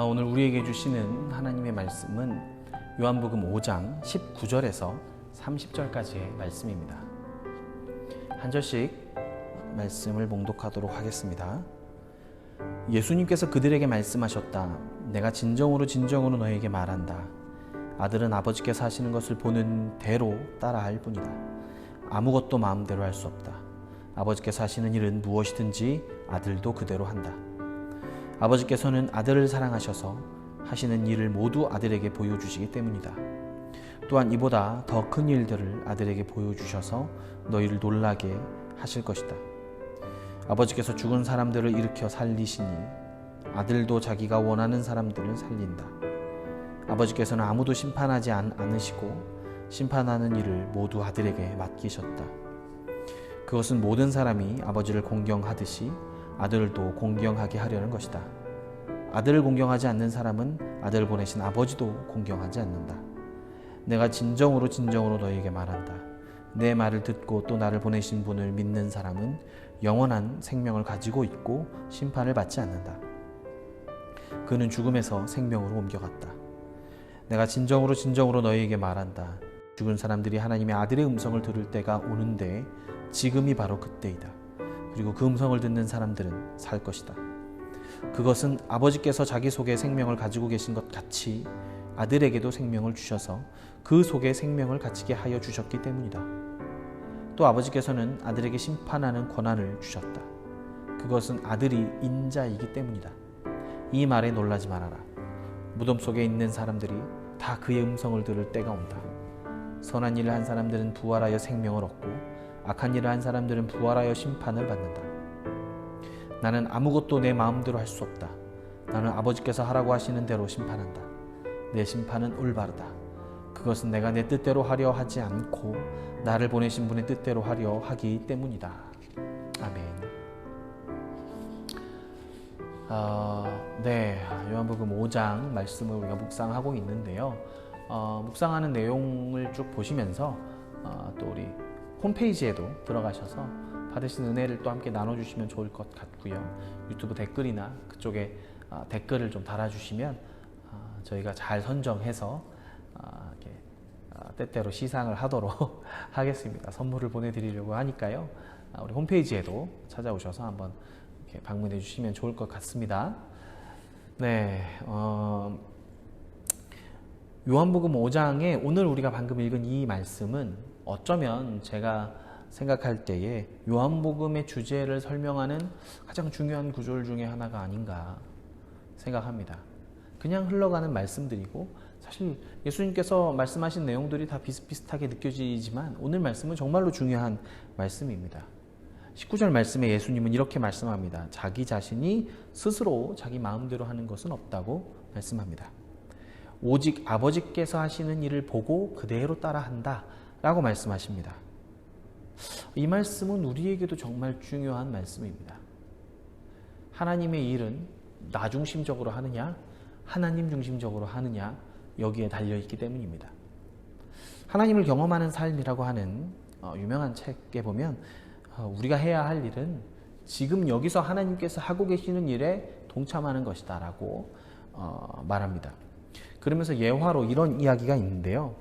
오늘 우리에게 주시는 하나님의 말씀은 요한복음 5장 19절에서 30절까지의 말씀입니다. 한 절씩 말씀을 봉독하도록 하겠습니다. 예수님께서 그들에게 말씀하셨다. 내가 진정으로 너희에게 말한다. 아들은 아버지께서 하시는 것을 보는 대로 따라할 뿐이다. 아무것도 마음대로 할 수 없다. 아버지께서 하시는 일은 무엇이든지 아들도 그대로 한다. 아버지께서는 아들을 사랑하셔서 하시는 일을 모두 아들에게 보여주시기 때문이다. 또한 이보다 더 큰 일들을 아들에게 보여주셔서 너희를 놀라게 하실 것이다. 아버지께서 죽은 사람들을 일으켜 살리시니 아들도 자기가 원하는 사람들을 살린다. 아버지께서는 아무도 심판하지 않으시고 심판하는 일을 모두 아들에게 맡기셨다. 그것은 모든 사람이 아버지를 공경하듯이 아들도 공경하게 하려는 것이다. 아들을 공경하지 않는 사람은 아들을 보내신 아버지도 공경하지 않는다. 내가 진정으로 너희에게 말한다. 내 말을 듣고 또 나를 보내신 분을 믿는 사람은 영원한 생명을 가지고 있고 심판을 받지 않는다. 그는 죽음에서 생명으로 옮겨갔다. 내가 진정으로 너희에게 말한다. 죽은 사람들이 하나님의 아들의 음성을 들을 때가 오는데 지금이 바로 그때이다. 그리고 그 음성을 듣는 사람들은 살 것이다. 그것은 아버지께서 자기 속에 생명을 가지고 계신 것 같이 아들에게도 생명을 주셔서 그 속에 생명을 가지게 하여 주셨기 때문이다. 또 아버지께서는 아들에게 심판하는 권한을 주셨다. 그것은 아들이 인자이기 때문이다. 이 말에 놀라지 말아라. 무덤 속에 있는 사람들이 다 그의 음성을 들을 때가 온다. 선한 일을 한 사람들은 부활하여 생명을 얻고 악한 일을 한 사람들은 부활하여 심판을 받는다. 나는 아무것도 내 마음대로 할 수 없다. 나는 아버지께서 하라고 하시는 대로 심판한다. 내 심판은 올바르다. 그것은 내가 내 뜻대로 하려 하지 않고 나를 보내신 분의 뜻대로 하려 하기 때문이다. 아멘. 요한복음 5장 말씀을 우리가 묵상하고 있는데요. 묵상하는 내용을 쭉 보시면서 또 우리 홈페이지에도 들어가셔서 받으신 은혜를 또 함께 나눠주시면 좋을 것 같고요. 유튜브 댓글이나 그쪽에 댓글을 좀 달아주시면 저희가 잘 선정해서 이렇게 때때로 시상을 하도록 하겠습니다. 선물을 보내드리려고 하니까요. 우리 홈페이지에도 찾아오셔서 한번 이렇게 방문해 주시면 좋을 것 같습니다. 요한복음 5장에 오늘 우리가 방금 읽은 이 말씀은 어쩌면 제가 생각할 때에 요한복음의 주제를 설명하는 가장 중요한 구절 중에 하나가 아닌가 생각합니다. 그냥 흘러가는 말씀들이고 사실 예수님께서 말씀하신 내용들이 다 비슷비슷하게 느껴지지만 오늘 말씀은 정말로 중요한 말씀입니다. 19절 말씀에 예수님은 이렇게 말씀합니다. 자기 자신이 스스로 자기 마음대로 하는 것은 없다고 말씀합니다. 오직 아버지께서 하시는 일을 보고 그대로 따라한다 라고 말씀하십니다. 이 말씀은 우리에게도 정말 중요한 말씀입니다. 하나님의 일은 나 중심적으로 하느냐 하나님 중심적으로 하느냐 여기에 달려있기 때문입니다. 하나님을 경험하는 삶이라고 하는 유명한 책에 보면 우리가 해야 할 일은 지금 여기서 하나님께서 하고 계시는 일에 동참하는 것이다 라고 말합니다. 그러면서 예화로 이런 이야기가 있는데요.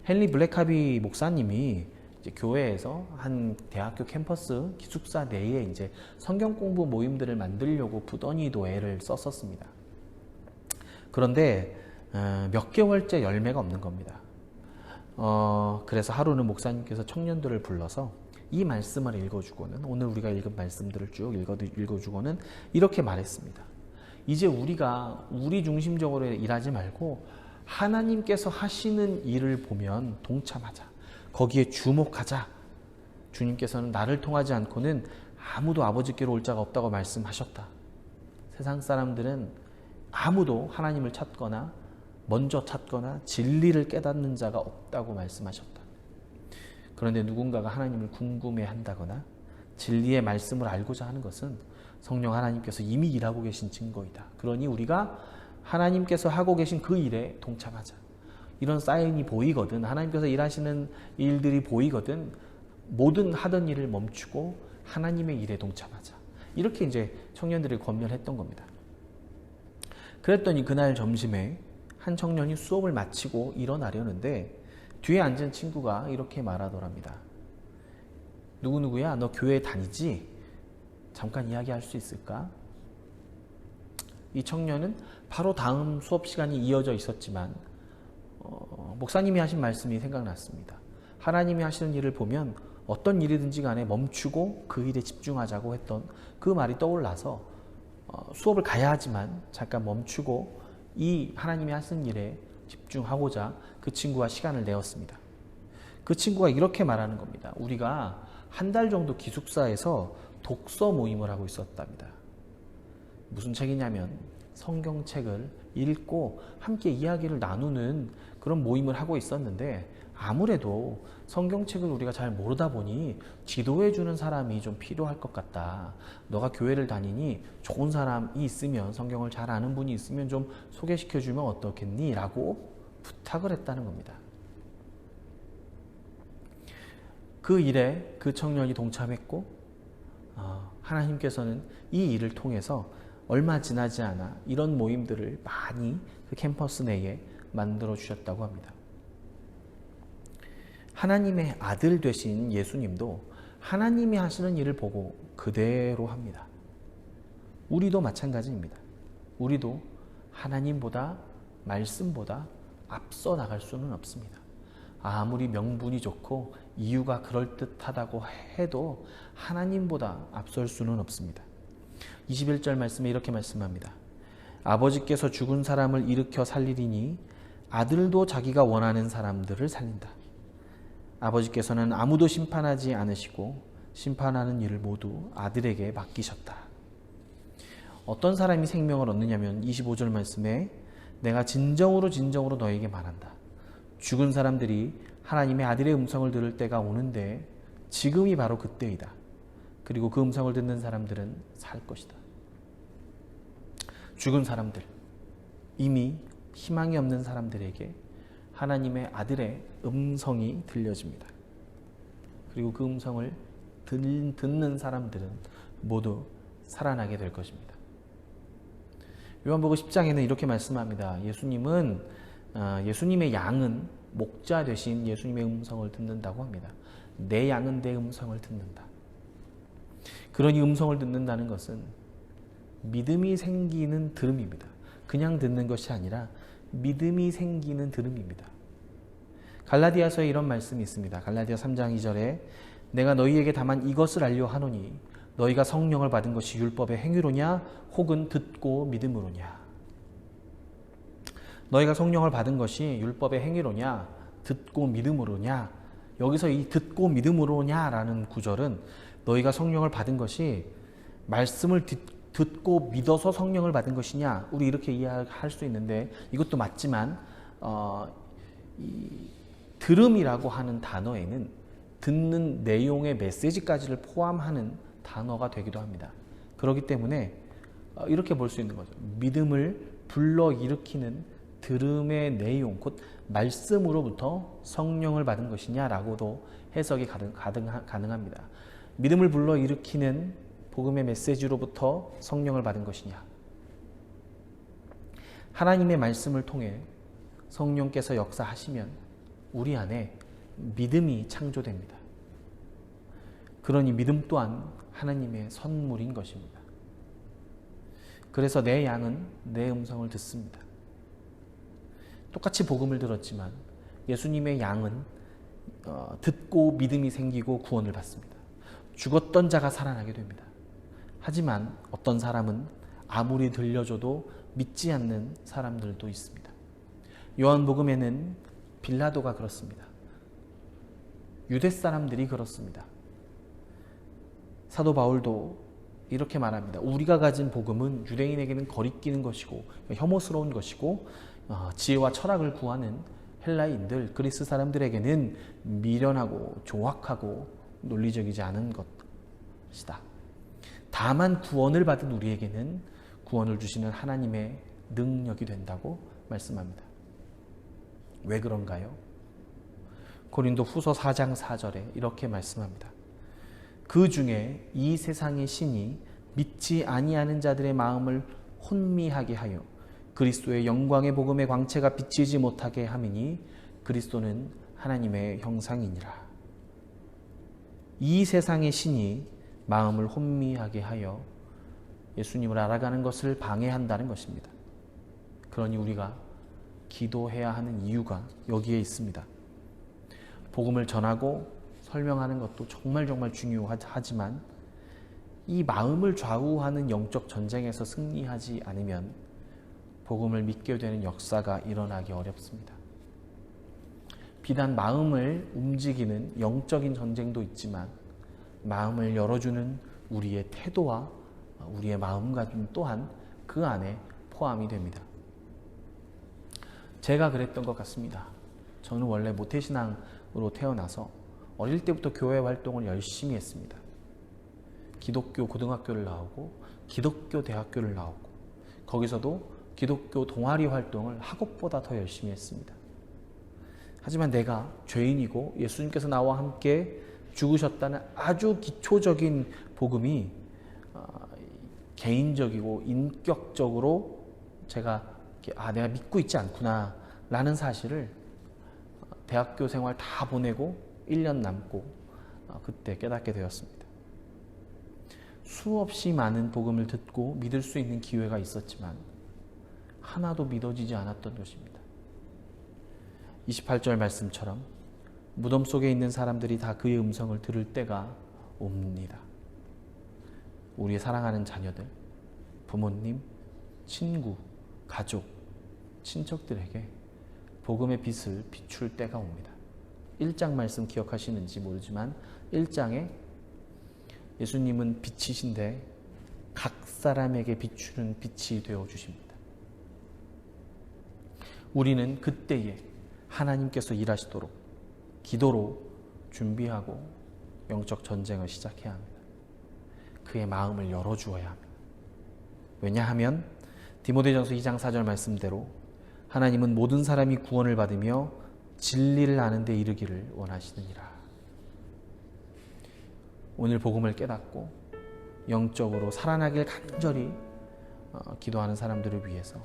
헨리 블랙카비 목사님이 이제 교회에서 한 대학교 캠퍼스 기숙사 내에 이제 성경 공부 모임들을 만들려고 부더니도 애를 썼었습니다. 그런데 몇 개월째 열매가 없는 겁니다. 그래서 하루는 목사님께서 청년들을 불러서 이 말씀을 읽어주고는 오늘 우리가 읽은 말씀들을 쭉 읽어주고는 이렇게 말했습니다. 이제 우리가 우리 중심적으로 일하지 말고 하나님께서 하시는 일을 보면 동참하자. 거기에 주목하자. 주님께서는 나를 통하지 않고는 아무도 아버지께로 올 자가 없다고 말씀하셨다. 세상 사람들은 아무도 하나님을 찾거나 먼저 찾거나 진리를 깨닫는 자가 없다고 말씀하셨다. 그런데 누군가가 하나님을 궁금해한다거나 진리의 말씀을 알고자 하는 것은 성령 하나님께서 이미 일하고 계신 증거이다. 그러니 우리가 하나님께서 하고 계신 그 일에 동참하자. 이런 사인이 보이거든, 하나님께서 일하시는 일들이 보이거든, 모든 하던 일을 멈추고 하나님의 일에 동참하자. 이렇게 이제 청년들을 권면했던 겁니다. 그랬더니 그날 점심에 한 청년이 수업을 마치고 일어나려는데 뒤에 앉은 친구가 이렇게 말하더랍니다. 누구누구야, 너 교회 다니지? 잠깐 이야기할 수 있을까? 이 청년은 바로 다음 수업 시간이 이어져 있었지만 목사님이 하신 말씀이 생각났습니다. 하나님이 하시는 일을 보면 어떤 일이든지 간에 멈추고 그 일에 집중하자고 했던 그 말이 떠올라서 수업을 가야 하지만 잠깐 멈추고 이 하나님이 하시는 일에 집중하고자 그 친구와 시간을 내었습니다. 그 친구가 이렇게 말하는 겁니다. 우리가 한 달 정도 기숙사에서 독서 모임을 하고 있었답니다. 무슨 책이냐면 성경책을 읽고 함께 이야기를 나누는 그런 모임을 하고 있었는데 아무래도 성경책을 우리가 잘 모르다 보니 지도해주는 사람이 좀 필요할 것 같다. 너가 교회를 다니니 좋은 사람이 있으면, 성경을 잘 아는 분이 있으면 좀 소개시켜주면 어떻겠니? 라고 부탁을 했다는 겁니다. 그 일에 그 청년이 동참했고 하나님께서는 이 일을 통해서 얼마 지나지 않아 이런 모임들을 많이 그 캠퍼스 내에 만들어 주셨다고 합니다. 하나님의 아들 되신 예수님도 하나님이 하시는 일을 보고 그대로 합니다. 우리도 마찬가지입니다. 우리도 하나님보다, 말씀보다 앞서 나갈 수는 없습니다. 아무리 명분이 좋고 이유가 그럴듯하다고 해도 하나님보다 앞설 수는 없습니다. 21절 말씀에 이렇게 말씀합니다. 아버지께서 죽은 사람을 일으켜 살리리니 아들도 자기가 원하는 사람들을 살린다. 아버지께서는 아무도 심판하지 않으시고 심판하는 일을 모두 아들에게 맡기셨다. 어떤 사람이 생명을 얻느냐면 25절 말씀에 내가 진정으로 너에게 말한다. 죽은 사람들이 하나님의 아들의 음성을 들을 때가 오는데 지금이 바로 그때이다. 그리고 그 음성을 듣는 사람들은 살 것이다. 죽은 사람들, 이미 희망이 없는 사람들에게 하나님의 아들의 음성이 들려집니다. 그리고 그 음성을 듣는 사람들은 모두 살아나게 될 것입니다. 요한복음 10장에는 이렇게 말씀합니다. 예수님의 양은 목자 되신 예수님의 음성을 듣는다고 합니다. 내 양은 내 음성을 듣는다. 그러니 음성을 듣는다는 것은 믿음이 생기는 들음입니다. 그냥 듣는 것이 아니라 믿음이 생기는 들음입니다. 갈라디아서에 이런 말씀이 있습니다. 갈라디아 3장 2절에 내가 너희에게 다만 이것을 알려 하노니 너희가 성령을 받은 것이 율법의 행위로냐 혹은 듣고 믿음으로냐. 너희가 성령을 받은 것이 율법의 행위로냐 듣고 믿음으로냐. 여기서 이 듣고 믿음으로냐라는 구절은 너희가 성령을 받은 것이 말씀을 듣고 믿어서 성령을 받은 것이냐, 우리 이렇게 이해할 수 있는데 이것도 맞지만 이 들음이라고 하는 단어에는 듣는 내용의 메시지까지를 포함하는 단어가 되기도 합니다. 그렇기 때문에 이렇게 볼 수 있는 거죠. 믿음을 불러일으키는 들음의 내용, 곧 말씀으로부터 성령을 받은 것이냐라고도 해석이 가능합니다. 믿음을 불러일으키는 복음의 메시지로부터 성령을 받은 것이냐. 하나님의 말씀을 통해 성령께서 역사하시면 우리 안에 믿음이 창조됩니다. 그러니 믿음 또한 하나님의 선물인 것입니다. 그래서 내 양은 내 음성을 듣습니다. 똑같이 복음을 들었지만 예수님의 양은 듣고 믿음이 생기고 구원을 받습니다. 죽었던 자가 살아나게 됩니다. 하지만 어떤 사람은 아무리 들려줘도 믿지 않는 사람들도 있습니다. 요한복음에는 빌라도가 그렇습니다. 유대 사람들이 그렇습니다. 사도 바울도 이렇게 말합니다. 우리가 가진 복음은 유대인에게는 거리끼는 것이고 혐오스러운 것이고 지혜와 철학을 구하는 헬라인들, 그리스 사람들에게는 미련하고 조악하고 논리적이지 않은 것이다. 다만 구원을 받은 우리에게는 구원을 주시는 하나님의 능력이 된다고 말씀합니다. 왜 그런가요? 고린도 후서 4장 4절에 이렇게 말씀합니다. 그 중에 이 세상의 신이 믿지 아니하는 자들의 마음을 혼미하게 하여 그리스도의 영광의 복음의 광채가 비치지 못하게 함이니 그리스도는 하나님의 형상이니라. 이 세상의 신이 마음을 혼미하게 하여 예수님을 알아가는 것을 방해한다는 것입니다. 그러니 우리가 기도해야 하는 이유가 여기에 있습니다. 복음을 전하고 설명하는 것도 정말 중요하지만 이 마음을 좌우하는 영적 전쟁에서 승리하지 않으면 복음을 믿게 되는 역사가 일어나기 어렵습니다. 비단 마음을 움직이는 영적인 전쟁도 있지만 마음을 열어주는 우리의 태도와 우리의 마음가짐 또한 그 안에 포함이 됩니다. 제가 그랬던 것 같습니다. 저는 원래 모태신앙으로 태어나서 어릴 때부터 교회 활동을 열심히 했습니다. 기독교 고등학교를 나오고 기독교 대학교를 나오고 거기서도 기독교 동아리 활동을 학업보다 더 열심히 했습니다. 하지만 내가 죄인이고 예수님께서 나와 함께 죽으셨다는 아주 기초적인 복음이 개인적이고 인격적으로 내가 믿고 있지 않구나 라는 사실을 대학교 생활 다 보내고 1년 남고 그때 깨닫게 되었습니다. 수없이 많은 복음을 듣고 믿을 수 있는 기회가 있었지만 하나도 믿어지지 않았던 것입니다. 28절 말씀처럼 무덤 속에 있는 사람들이 다 그의 음성을 들을 때가 옵니다. 우리의 사랑하는 자녀들, 부모님, 친구, 가족, 친척들에게 복음의 빛을 비출 때가 옵니다. 1장 말씀 기억하시는지 모르지만 1장에 예수님은 빛이신데 각 사람에게 비추는 빛이 되어 주십니다. 우리는 그때에 하나님께서 일하시도록 기도로 준비하고 영적 전쟁을 시작해야 합니다. 그의 마음을 열어주어야 합니다. 왜냐하면 디모데전서 2장 4절 말씀대로 하나님은 모든 사람이 구원을 받으며 진리를 아는 데 이르기를 원하시느니라. 오늘 복음을 깨닫고 영적으로 살아나길 간절히 기도하는 사람들을 위해서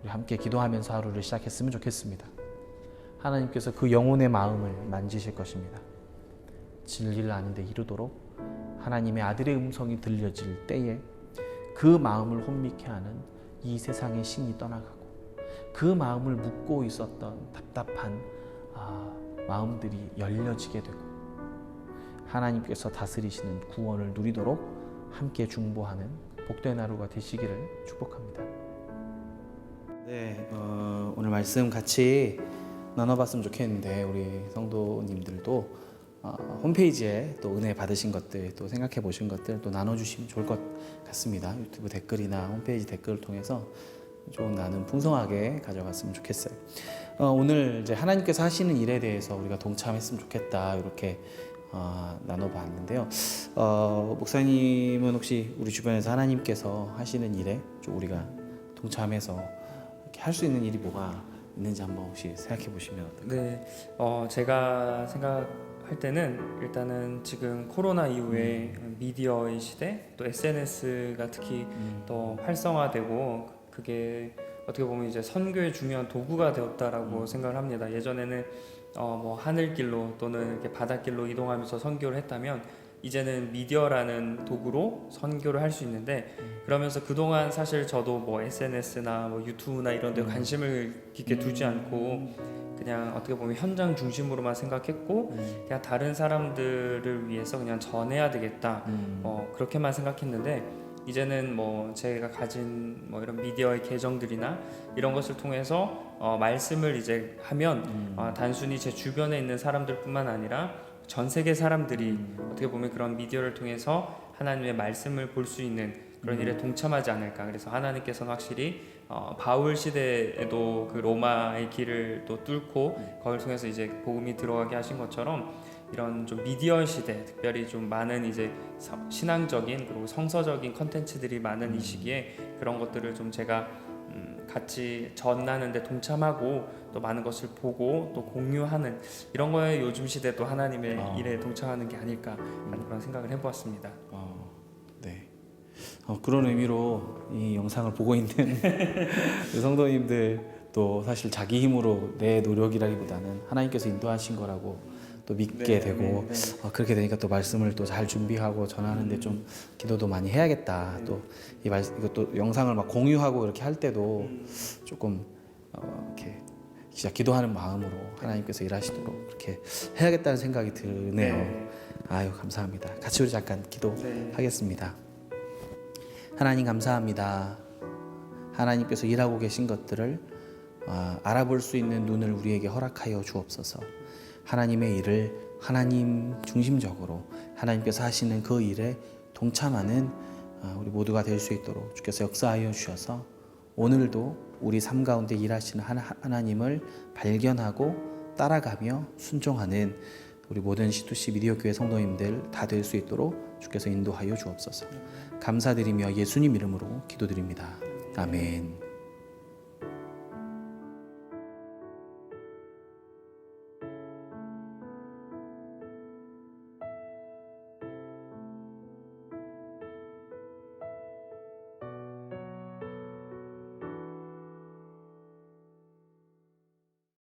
우리 함께 기도하면서 하루를 시작했으면 좋겠습니다. 하나님께서 그 영혼의 마음을 만지실 것입니다. 진리를 아는 데 이르도록 하나님의 아들의 음성이 들려질 때에 그 마음을 혼미케 하는 이 세상의 신이 떠나가고 그 마음을 묶고 있었던 답답한 마음들이 열려지게 되고 하나님께서 다스리시는 구원을 누리도록 함께 중보하는 복된 하루가 되시기를 축복합니다. 네, 오늘 말씀 같이 나눠봤으면 좋겠는데 우리 성도님들도 홈페이지에 또 은혜 받으신 것들 또 생각해 보신 것들 또 나눠주시면 좋을 것 같습니다. 유튜브 댓글이나 홈페이지 댓글을 통해서 좋은 나눔 풍성하게 가져갔으면 좋겠어요. 오늘 이제 하나님께서 하시는 일에 대해서 우리가 동참했으면 좋겠다 이렇게 나눠봤는데요. 목사님은 혹시 우리 주변에서 하나님께서 하시는 일에 좀 우리가 동참해서 할 수 있는 일이 뭐가 있는지 한번 혹시 생각해 보시면 어떨까요? 네, 제가 생각할 때는 일단은 지금 코로나 이후에 미디어의 시대, 또 SNS가 특히 더 활성화되고 그게 어떻게 보면 이제 선교의 중요한 도구가 되었다라고 생각을 합니다. 예전에는 뭐 하늘길로 또는 이렇게 바닷길로 이동하면서 선교를 했다면 이제는 미디어라는 도구로 선교를 할 수 있는데 그러면서 그동안 사실 저도 뭐 SNS나 뭐 유튜브나 이런 데 관심을 깊게 두지 않고 그냥 어떻게 보면 현장 중심으로만 생각했고 그냥 다른 사람들을 위해서 그냥 전해야 되겠다 그렇게만 생각했는데 이제는 뭐 제가 가진 뭐 이런 미디어의 계정들이나 이런 것을 통해서 말씀을 이제 하면 단순히 제 주변에 있는 사람들뿐만 아니라 전 세계 사람들이 어떻게 보면 그런 미디어를 통해서 하나님의 말씀을 볼 수 있는 그런 일에 동참하지 않을까. 그래서 하나님께서는 확실히 바울 시대에도 그 로마의 길을 또 뚫고 거기를 통해서 이제 복음이 들어가게 하신 것처럼 이런 좀 미디어 시대, 특별히 좀 많은 이제 신앙적인 그리고 성서적인 컨텐츠들이 많은 이 시기에 그런 것들을 좀 제가 같이 전하는데 동참하고 또 많은 것을 보고 또 공유하는 이런 거에 요즘 시대도 하나님의 일에 동참하는 게 아닐까 하는 그런 생각을 해보았습니다. 네. 그런 의미로 이 영상을 보고 있는 그 성도님들도 사실 자기 힘으로 내 노력이라기보다는 하나님께서 인도하신 거라고 또 믿게 되고 그렇게 되니까 또 말씀을 또 잘 준비하고 전하는데 좀 기도도 많이 해야겠다. 또 이것도 영상을 막 공유하고 이렇게 할 때도 조금 이렇게 진짜 기도하는 마음으로 하나님께서 일하시도록 그렇게 해야겠다는 생각이 드네요. 아유 감사합니다. 같이 우리 잠깐 기도하겠습니다. 하나님 감사합니다. 하나님께서 일하고 계신 것들을 알아볼 수 있는 눈을 우리에게 허락하여 주옵소서. 하나님의 일을 하나님 중심적으로 하나님께서 하시는 그 일에 동참하는 우리 모두가 될 수 있도록 주께서 역사하여 주셔서 오늘도 우리 삶 가운데 일하시는 하나님을 발견하고 따라가며 순종하는 우리 모든 C2C 미디어 교회 성도님들 다 될 수 있도록 주께서 인도하여 주옵소서. 감사드리며 예수님 이름으로 기도드립니다. 아멘.